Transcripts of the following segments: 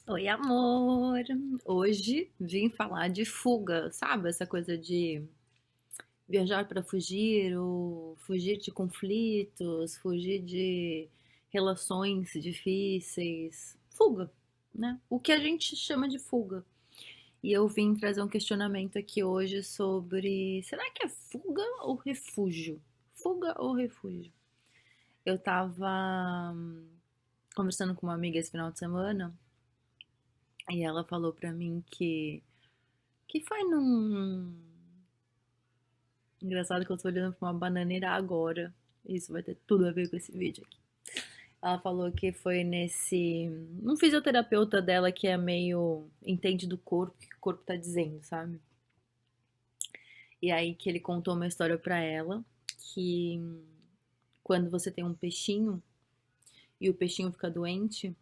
Oi, amor! Hoje vim falar de fuga, sabe? Essa coisa de viajar para fugir, ou fugir de conflitos, fugir de relações difíceis. Fuga, né? O que a gente chama de fuga. E eu vim trazer um questionamento aqui hoje sobre: será que é fuga ou refúgio? Fuga ou refúgio? Eu tava conversando com uma amiga esse final de semana e ela falou pra mim que foi num. Engraçado que eu tô olhando pra uma bananeira agora. Isso vai ter tudo a ver com esse vídeo aqui. Ela falou que foi nesse. Um fisioterapeuta dela que é meio. Entende do corpo, o que o corpo tá dizendo, sabe? E aí que ele contou uma história pra ela que quando você tem um peixinho e o peixinho fica doente,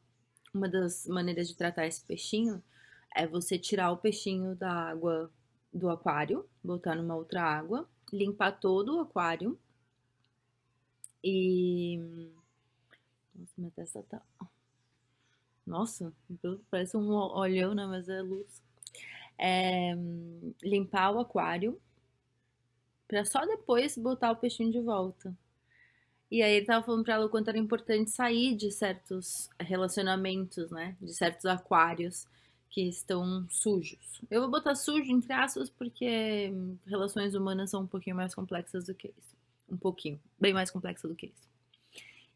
uma das maneiras de tratar esse peixinho é você tirar o peixinho da água do aquário, botar numa outra água, limpar todo o aquário e. Nossa, minha testa tá. Nossa, parece um olhão, né? Mas é luz. É, limpar o aquário pra só depois botar o peixinho de volta. E aí ele tava falando pra ela o quanto era importante sair de certos relacionamentos, né? De certos aquários que estão sujos. Eu vou botar sujo entre aspas porque relações humanas são um pouquinho mais complexas do que isso. Um pouquinho, bem mais complexa do que isso.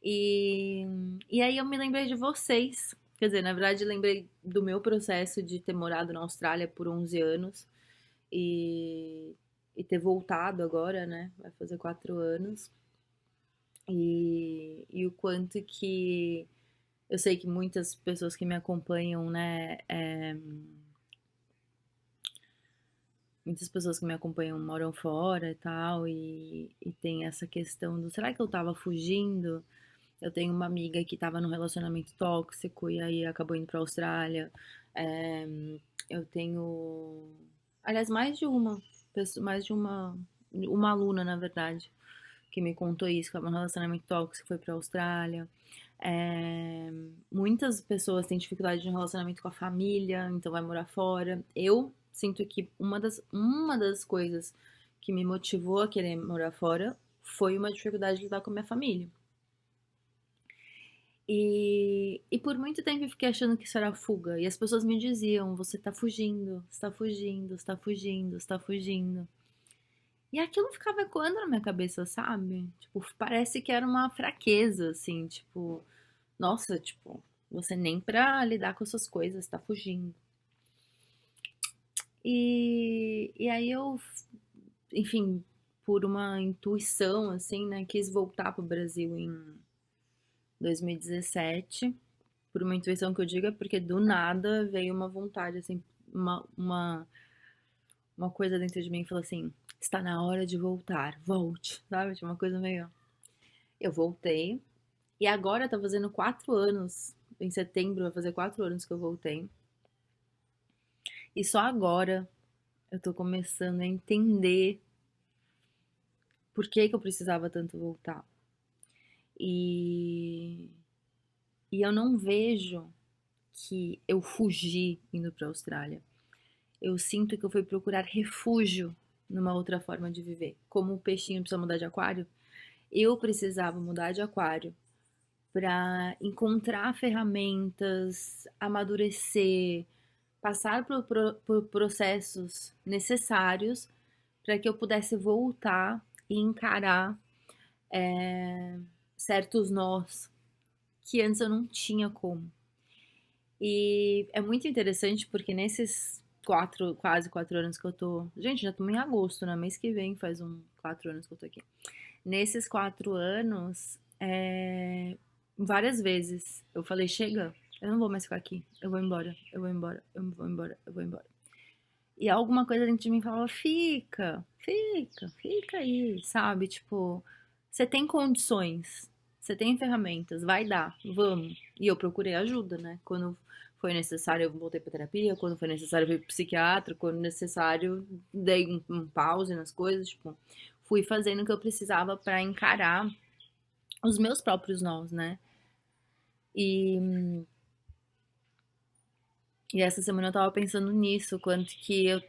E, e aí eu me lembrei de vocês. Quer dizer, na verdade, lembrei do meu processo de ter morado na Austrália por 11 anos e, e ter voltado agora, né? Vai fazer 4 anos. E o quanto que eu sei que muitas pessoas que me acompanham, né? Muitas pessoas que me acompanham moram fora e tal, e tem essa questão do será que eu tava fugindo? Eu tenho uma amiga que estava num relacionamento tóxico e aí acabou indo pra Austrália. É, eu tenho, aliás, mais de uma aluna, na verdade, que me contou isso, que estava num relacionamento tóxico, foi pra Austrália. É, muitas pessoas têm dificuldade de um relacionamento com a família, então vai morar fora. Eu sinto que uma das coisas que me motivou a querer morar fora foi uma dificuldade de lidar com a minha família. E por muito tempo eu fiquei achando que isso era fuga. E as pessoas me diziam: você tá fugindo, você tá fugindo, você tá fugindo, você tá fugindo. E aquilo ficava ecoando na minha cabeça, sabe? Tipo, parece que era uma fraqueza, assim, tipo, nossa, tipo, você nem pra lidar com essas coisas tá fugindo. E aí eu, enfim, por uma intuição, assim, né, quis voltar pro Brasil em 2017. Por uma intuição que eu digo, é porque do nada veio uma vontade, assim, uma coisa dentro de mim que falou assim: está na hora de voltar, volte, sabe? Tinha uma coisa meio. Eu voltei, e agora tá fazendo 4 anos, em setembro vai fazer 4 anos que eu voltei, e só agora eu tô começando a entender por que que eu precisava tanto voltar. E, e eu não vejo que eu fugi indo pra Austrália. Eu sinto que eu fui procurar refúgio numa outra forma de viver. Como o peixinho precisa mudar de aquário, eu precisava mudar de aquário para encontrar ferramentas, amadurecer, passar por processos necessários para que eu pudesse voltar e encarar certos nós que antes eu não tinha como. E é muito interessante porque nesses quase 4 anos que eu tô. Gente, já estamos em agosto, né? Mês que vem faz 4 anos que eu tô aqui. Nesses 4 anos, várias vezes eu falei: chega, eu não vou mais ficar aqui. Eu vou embora, eu vou embora, eu vou embora, eu vou embora. E alguma coisa dentro de mim falava: fica, fica, fica aí, sabe? Tipo, você tem condições, você tem ferramentas, vai dar, vamos. E eu procurei ajuda, né? Quando foi necessário, eu voltei pra terapia. Quando foi necessário, eu fui pro psiquiatra. Quando necessário, dei um pause nas coisas. Tipo, fui fazendo o que eu precisava pra encarar os meus próprios nós, né? E E essa semana eu tava pensando nisso, quanto que eu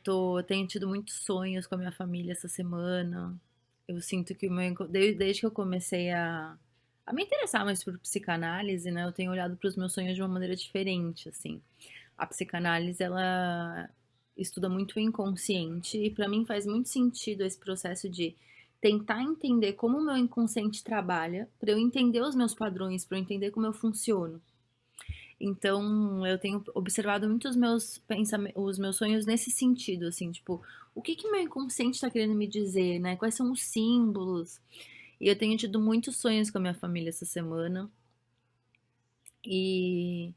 tenho tido muitos sonhos com a minha família essa semana. Eu sinto que desde que eu comecei a me interessar mais por psicanálise, né, eu tenho olhado para os meus sonhos de uma maneira diferente, assim. A psicanálise, ela estuda muito o inconsciente e para mim faz muito sentido esse processo de tentar entender como o meu inconsciente trabalha, para eu entender os meus padrões, para eu entender como eu funciono. Então, eu tenho observado muito os meus pensamentos, os meus sonhos nesse sentido, assim, tipo, o que que meu inconsciente está querendo me dizer, né? Quais são os símbolos? E eu tenho tido muitos sonhos com a minha família essa semana e,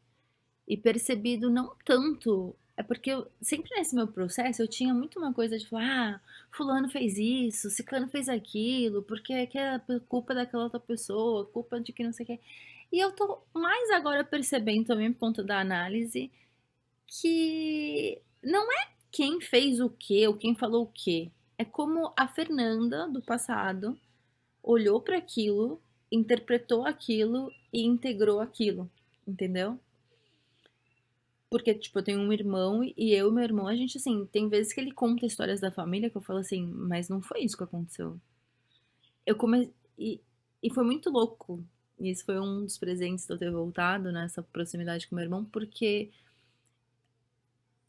e percebido não tanto. É porque sempre nesse meu processo eu tinha muito uma coisa de falar, ah, fulano fez isso, ciclano fez aquilo, porque é que é culpa daquela outra pessoa, culpa de que não sei o quê. E eu tô mais agora percebendo também, por conta da análise, que não é quem fez o quê ou quem falou o quê. É como a Fernanda do passado olhou para aquilo, interpretou aquilo e integrou aquilo, entendeu? Porque, tipo, eu tenho um irmão e eu e meu irmão, a gente, assim, tem vezes que ele conta histórias da família que eu falo assim, mas não foi isso que aconteceu. Eu comecei. E foi muito louco. E esse foi um dos presentes de eu ter voltado nessa proximidade com meu irmão, porque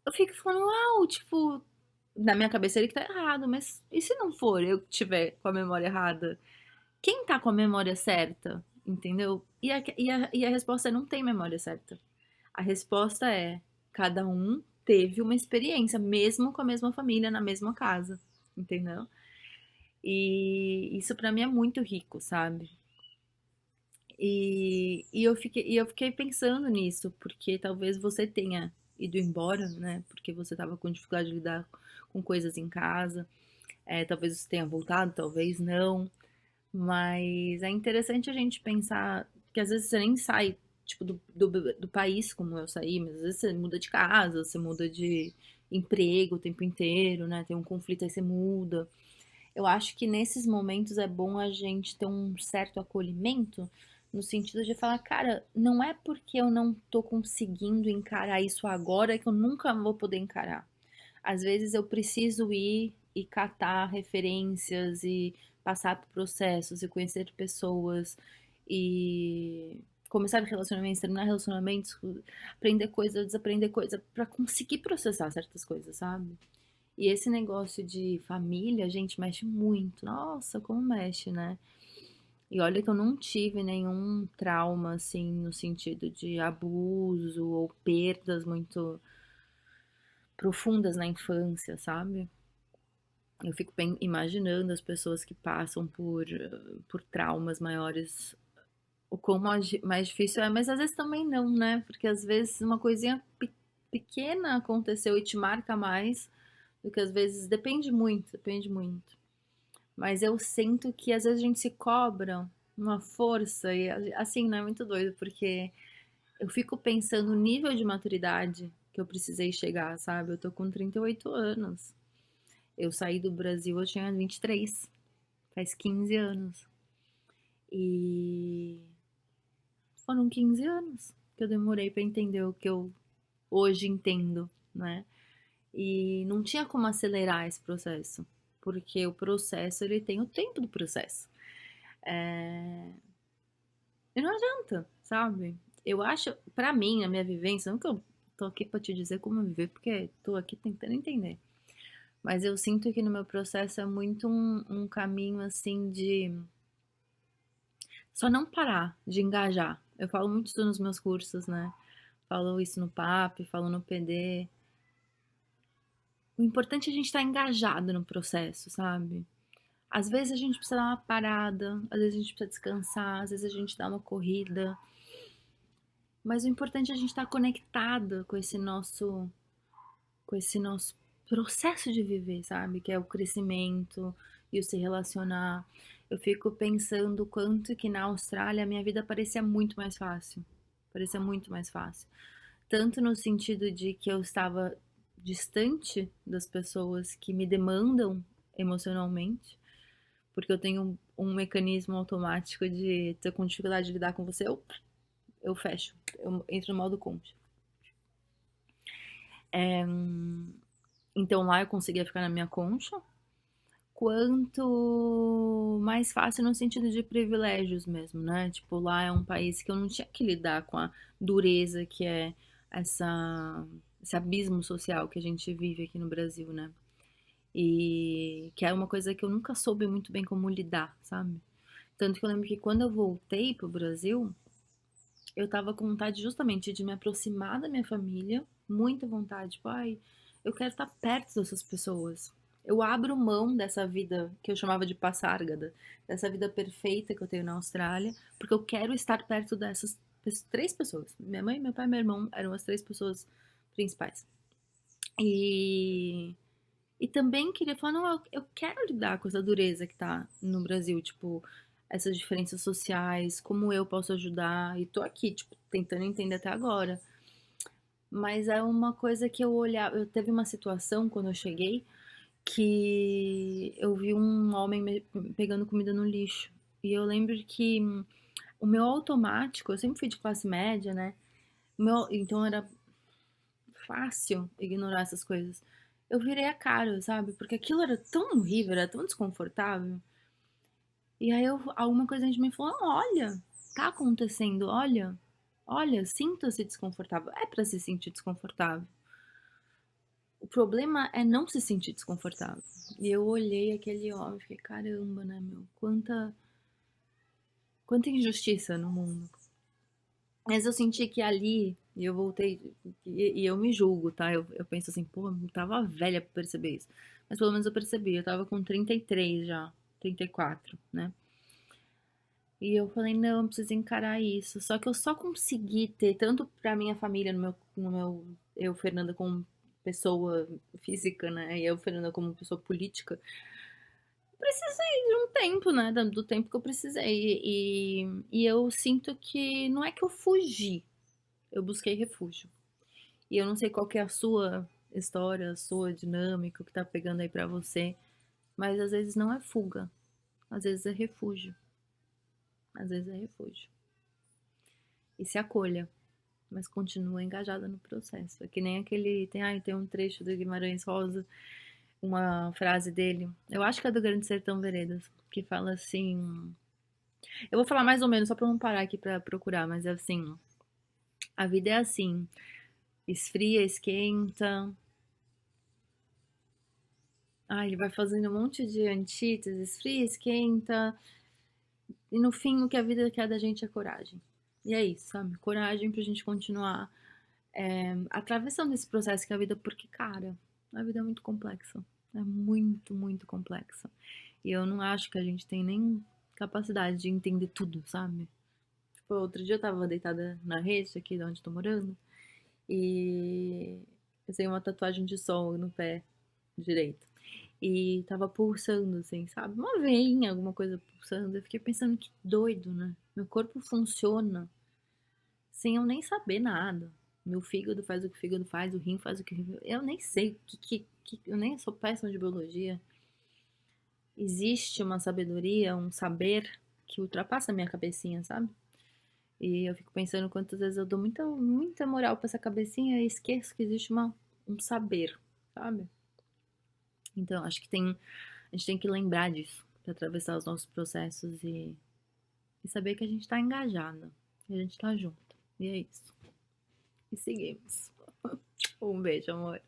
eu fico falando, uau, tipo, na minha cabeça ele que tá errado, mas e se não for eu que tiver com a memória errada? Quem tá com a memória certa? Entendeu? E a resposta é não tem memória certa. A resposta é cada um teve uma experiência, mesmo com a mesma família, na mesma casa. Entendeu? E isso pra mim é muito rico, sabe? E eu fiquei pensando nisso, porque talvez você tenha ido embora, né? Porque você tava com dificuldade de lidar com coisas em casa. Talvez você tenha voltado, talvez não. Mas é interessante a gente pensar que às vezes você nem sai, tipo, do país como eu saí, mas às vezes você muda de casa, você muda de emprego o tempo inteiro, né? Tem um conflito aí você muda. Eu acho que nesses momentos é bom a gente ter um certo acolhimento no sentido de falar, cara, não é porque eu não tô conseguindo encarar isso agora que eu nunca vou poder encarar. Às vezes eu preciso ir e catar referências e passar por processos e conhecer pessoas e começar relacionamentos, terminar relacionamentos, aprender coisa, desaprender coisa pra conseguir processar certas coisas, sabe? E esse negócio de família, gente, mexe muito. Nossa, como mexe, né? E olha que eu não tive nenhum trauma, assim, no sentido de abuso ou perdas muito profundas na infância, sabe? Eu fico imaginando as pessoas que passam por traumas maiores, o quão mais difícil é, mas às vezes também não, né? Porque às vezes uma coisinha pequena aconteceu e te marca mais do que às vezes depende muito, depende muito. Mas eu sinto que às vezes a gente se cobra uma força e assim, não é muito doido, porque eu fico pensando no nível de maturidade que eu precisei chegar, sabe? Eu tô com 38 anos. Eu saí do Brasil, eu tinha 23, faz 15 anos. E foram 15 anos que eu demorei pra entender o que eu hoje entendo, né? E não tinha como acelerar esse processo, porque o processo ele tem o tempo do processo. É... E não adianta, sabe? Eu acho, pra mim, a minha vivência, não que eu tô aqui pra te dizer como eu viver, porque tô aqui tentando entender. Mas eu sinto que no meu processo é muito um caminho assim de só não parar de engajar. Eu falo muito isso nos meus cursos, né? Falo isso no PAP, falo no PD. O importante é a gente estar engajado no processo, sabe? Às vezes a gente precisa dar uma parada, às vezes a gente precisa descansar, às vezes a gente dá uma corrida. Mas o importante é a gente estar conectado com esse nosso processo de viver, sabe? Que é o crescimento e o se relacionar. Eu fico pensando quanto que na Austrália a minha vida parecia muito mais fácil. Parecia muito mais fácil. Tanto no sentido de que eu estava distante das pessoas que me demandam emocionalmente, porque eu tenho um mecanismo automático de ter com dificuldade de lidar com você, eu fecho, eu entro no modo concha. Então lá eu conseguia ficar na minha concha, quanto mais fácil no sentido de privilégios mesmo, né? Tipo, lá é um país que eu não tinha que lidar com a dureza que é essa, esse abismo social que a gente vive aqui no Brasil, né? E que é uma coisa que eu nunca soube muito bem como lidar, sabe? Tanto que eu lembro que quando eu voltei pro Brasil, eu tava com vontade justamente de me aproximar da minha família, muita vontade, tipo, ai, eu quero estar perto dessas pessoas. Eu abro mão dessa vida que eu chamava de passárgada, dessa vida perfeita que eu tenho na Austrália, porque eu quero estar perto dessas três pessoas. Minha mãe, meu pai e meu irmão eram as três pessoas principais. E e também queria falar, não, eu quero lidar com essa dureza que tá no Brasil, tipo, essas diferenças sociais, como eu posso ajudar, e tô aqui, tipo, tentando entender até agora. Mas é uma coisa que eu olhava, eu teve uma situação quando eu cheguei que eu vi um homem pegando comida no lixo. E eu lembro que o meu automático, eu sempre fui de classe média, né? Então era fácil ignorar essas coisas. Eu virei a cara, sabe? Porque aquilo era tão horrível, era tão desconfortável. E aí alguma coisa de mim falou: olha, tá acontecendo, olha, sinta-se desconfortável. É pra se sentir desconfortável. O problema é não se sentir desconfortável. E eu olhei aquele homem e fiquei, caramba, né, meu? Quanta injustiça no mundo. Mas eu senti que ali, e eu voltei, e eu me julgo, tá? Eu penso assim, pô, eu tava velha pra perceber isso. Mas pelo menos eu percebi, eu tava com 33 já, 34, né? E eu falei, não, eu preciso encarar isso. Só que eu só consegui ter, tanto pra minha família, eu, Fernanda, como pessoa física, né? E eu, Fernanda, como pessoa política, precisei de um tempo, né? Do tempo que eu precisei. E eu sinto que não é que eu fugi, eu busquei refúgio. E eu não sei qual que é a sua história, a sua dinâmica, o que tá pegando aí pra você, mas às vezes não é fuga, às vezes é refúgio, às vezes é refúgio. E se acolha, mas continua engajada no processo. É que nem aquele, tem um trecho do Guimarães Rosa, uma frase dele, eu acho que é do Grande Sertão Veredas, que fala assim, eu vou falar mais ou menos só pra não parar aqui pra procurar, mas é assim, a vida é assim, esfria, esquenta. Ah, ele vai fazendo um monte de antíteses, esfria, esquenta. E no fim, o que a vida quer da gente é coragem. E é isso, sabe? Coragem pra gente continuar atravessando esse processo que é a vida, porque, cara, a vida é muito complexa. É muito, muito complexa. E eu não acho que a gente tem nem capacidade de entender tudo, sabe? Tipo, outro dia eu tava deitada na rede aqui de onde eu tô morando e eu tenho uma tatuagem de sol no pé direito. E tava pulsando, assim, sabe? Uma veinha, alguma coisa pulsando. Eu fiquei pensando que doido, né? Meu corpo funciona sem eu nem saber nada. Meu fígado faz o que o fígado faz, o rim faz o que o rim. Eu nem sei eu nem sou péssima de biologia. Existe uma sabedoria, um saber que ultrapassa a minha cabecinha, sabe? E eu fico pensando quantas vezes eu dou muita, muita moral pra essa cabecinha e esqueço que existe um saber, sabe? Então, acho que a gente tem que lembrar disso para atravessar os nossos processos e saber que a gente tá engajada, que a gente tá junto. E é isso. E seguimos. Um beijo, amor.